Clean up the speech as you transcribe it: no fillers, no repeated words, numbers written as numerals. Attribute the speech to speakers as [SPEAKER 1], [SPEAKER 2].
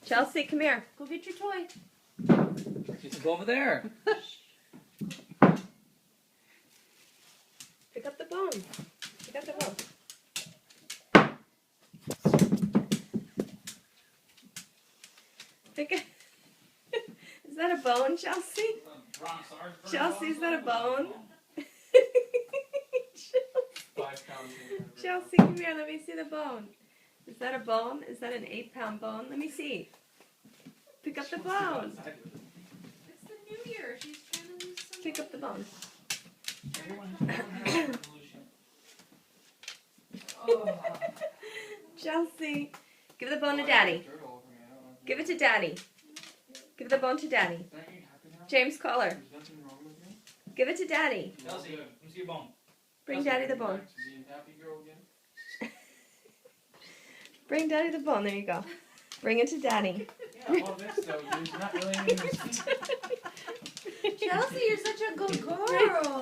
[SPEAKER 1] Chelsea, come here. Go get your toy.
[SPEAKER 2] Just go over there.
[SPEAKER 1] Pick up the bone. Pick up the bone. Pick it. Is that a bone, Chelsea? Chelsea, is that a bone? Chelsea, come here. Let me see the bone. Is that a bone? Is that an 8-pound bone? Let me see. Pick up the bone.
[SPEAKER 3] It's the new year. She's trying to lose some
[SPEAKER 1] Pick up the bone. Chelsea, give the bone to Daddy. Give it to Daddy. Give the bone to Daddy. James, call her. Give it to Daddy.
[SPEAKER 2] Chelsea, let me see your bone.
[SPEAKER 1] Bring Daddy the bone. Bring Daddy the bone. There you go. Bring it to Daddy.
[SPEAKER 3] Chelsea, you're such a good girl.